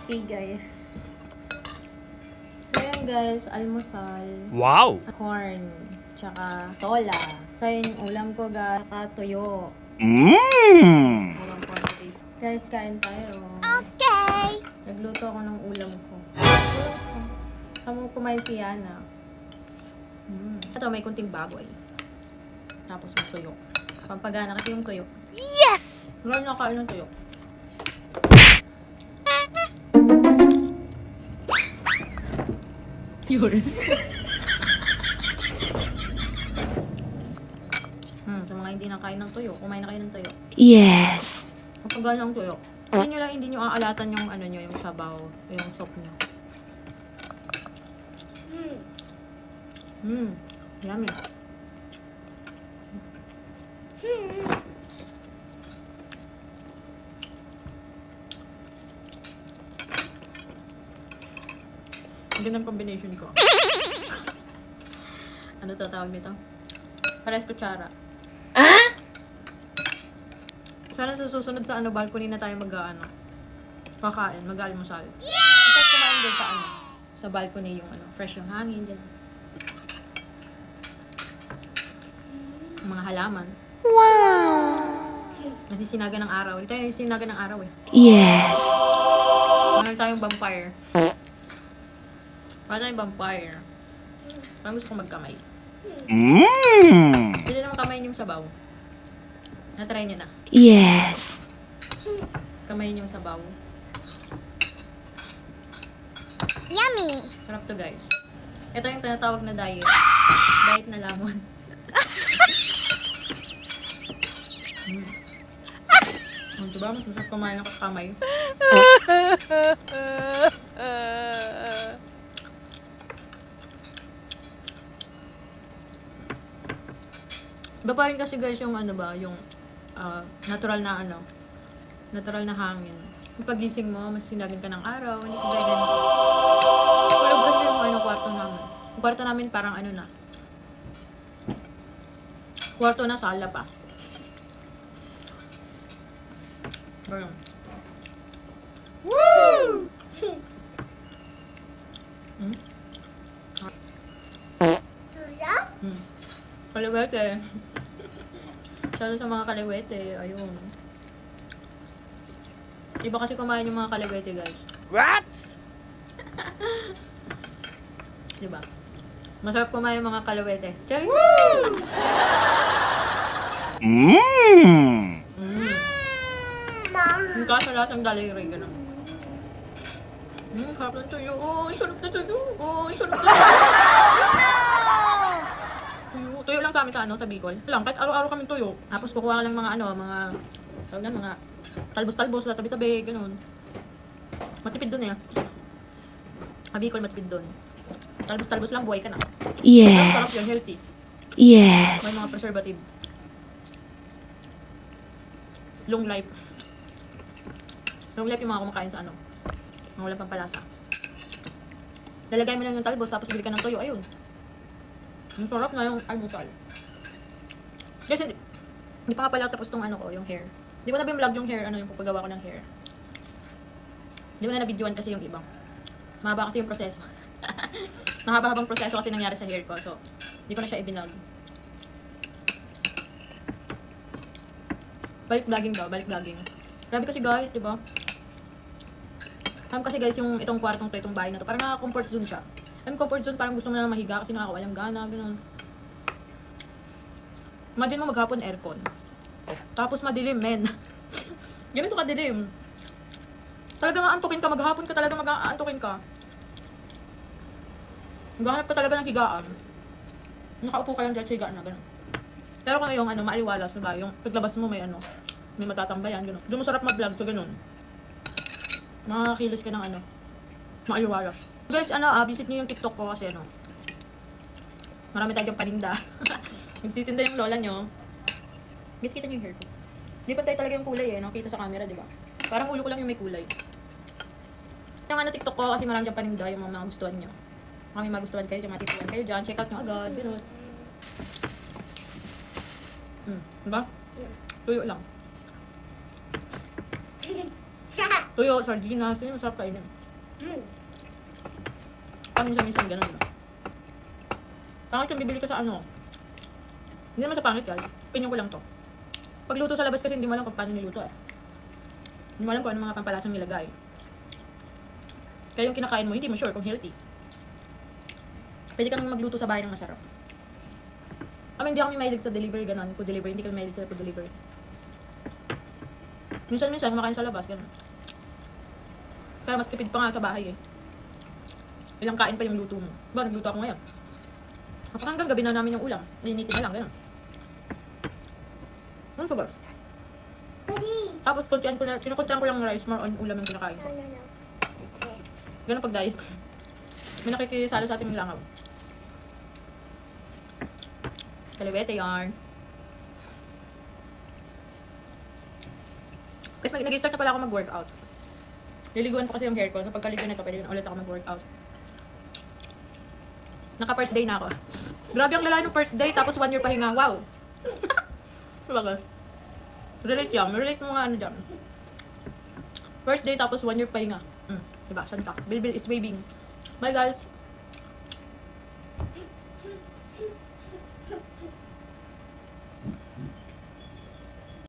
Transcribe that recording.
Okay guys. So yan guys, almusal. Wow! Corn. Tsaka tola. So yun yung ulam ko guys. Tsaka tuyo. Mmm! Ulam ko guys. Guys, kain tayo. Okay. Nagluto ako ng ulam ko. Saan mo kumain si Yana? Ito, may kunting baboy. Tapos may tuyo. Pampagana kasi yung tuyo. Yes! Ngayon nakain ng tuyo. Yun. Sa mga hindi nakain ng tuyo, kumain na kayo ng tuyo. Yes. Kapag ng tuyo, hindi nyo aalatan yung ano nyo, yung sabaw, yung soup nyo. Yummy. Ang gandang combination ko. Ano to tawag nito? Pares kutsara. Ah? Sana sa susunod sa balcony na tayo kakain, mag-almusal. Kasi kumain din sa balcony yung fresh yung hangin, gano'n. Yung mga halaman. Wow. Nasisinaga ng araw. Hindi tayo nasisinaga ng araw eh. Yes. Meron tayong vampire. Para tayong vampire. Parang gusto ko magkamay. Mmm! Pwede naman kamayin yung sabaw. Na-try niyo na. Yes. Kamayin yung sabaw. Yummy. Sarap to guys. Ito yung tinatawag na diet. Diet na lamon. Diba? Mas masarap kumain ng kamay. Iba pa rin kasi guys yung yung natural na hangin. Yung pagising mo, mas sinagin ka ng araw, hindi ka ganyan. Kulog kasi yung kwarto namin. Yung kwarto namin parang na. Kwarto na sala pa. Ganun. Woo! Kaliwete. Sana sa mga kaliwete. Ayun. Iba kasi kumain yung mga kaliwete, guys. What? Diba? Masarap kumain yung mga kaliwete. Cherry! Mmm! Yung kaso lahat ng daliri, gano'n. Sarap na tuyo. Oh, sarap na tuyo. Oh, sarap na tuyo. Tuyo lang sa amin sa Bicol. Lang, kahit araw-araw kaming tuyo. Tapos kukuha ka lang mga tawag na, mga talbos-talbos na tabi-tabi, gano'n. Matipid dun eh. Sa Bicol, matipid dun. Talbos-talbos lang, buhay ka na. Sarap yun, Yes. healthy. May Yes. mga preservative. Long life. Long life yung mga kumakain sa mga walang pampalasa. Lalagay mo lang yung talbos, tapos bili ka ng tuyo, ayun. Ang sarap na yung almusal. Guys, hindi pa nga pala tapos tong yung hair. Hindi ko na bin-vlog yung hair, yung paggawa ko ng hair. Hindi ko na nabidyoan kasi yung ibang. Mahaba kasi yung proseso. Mahaba-habang proseso kasi nangyari sa hair ko, so hindi ko na siya i-vlog. Balik vlogging daw, balik vlogging. Grabe kasi guys, di ba? Kasi guys, itong kwartong to, itong bahay na to, parang naka-comfort zone siya. Comfort zone, parang gusto mo na lang mahiga kasi nakakawalang gana, gano'n. Imagine mo maghapon aircon. Tapos madilim, men. Ganito ka dilim. Talagang aantukin ka, maghapon ka talaga mag-aantukin ka. Maghahanap ka talaga ng higaan. Nakaupo ka lang dyan, higa na, gano'n. Pero kung yung maaliwalas, diba? Yung paglabas mo may may matatambayan, gano'n. Doon masarap mag-vlog, so gano'n. Makakakilos ka ng maaliwalas. Guys, visit niyo yung TikTok ko kasi marami tayong paninda. Nagtitinda yung lola nyo. Guys, kita niyo yung hair ko. Di ba tayo talaga yung kulay nakita sa camera, di ba? Parang ulo ko lang yung may kulay. Yung TikTok ko kasi marami dyan paninda yung mga gustuhan nyo. Kami magustuhan kayo, yung matipuan kayo dyan. Check out nyo agad, gano'n. Diba? Tuyo lang. Tuyo, sardinas, yun yung masarap kainin. Paminsan-minsan ganun, diba? Pangit yung bibili ko sa ano. Hindi naman sa pangit, guys. Opinion ko lang to. Pagluto sa labas kasi hindi mo alam kung paano niluto eh. Hindi mo alam kung ano mga pampalasang nilagay. Kaya yung kinakain mo, hindi mo sure kung healthy. Pwede kang magluto sa bahay ng masarap. Hindi kami mahilig sa delivery, ganun. Food delivery, hindi kami mahilig sa food delivery. Minsan-minsan, kumakain sa labas, ganun. Pero mas tipid pa nga sa bahay eh. Ilang kain pa yung luto mo. Ba, nagluto ako ngayon. Hanggang gabi na namin yung ulam. Ninitin na lang, ganun. Ano sugar? Tapos, kinukuntihan ko lang ng rice, more on ulam yung kinakain ko. Ganun pag diet. May nakikisalo sa ating langaw. Kalawete yarn. Guys, nag-start na pala ako mag-workout. Liliguan ko kasi yung hair ko. Sa pagkaligo nito, pwede ulit ako mag-workout. Naka-first day na ako. Grabe ang lala ng first day, tapos 1 year pahinga. Wow! Diba ka? Relate yan. Relate mo nga ano dyan. First day, tapos 1 year pahinga. Diba? Saan ka? Bilbil is waving. Bye guys!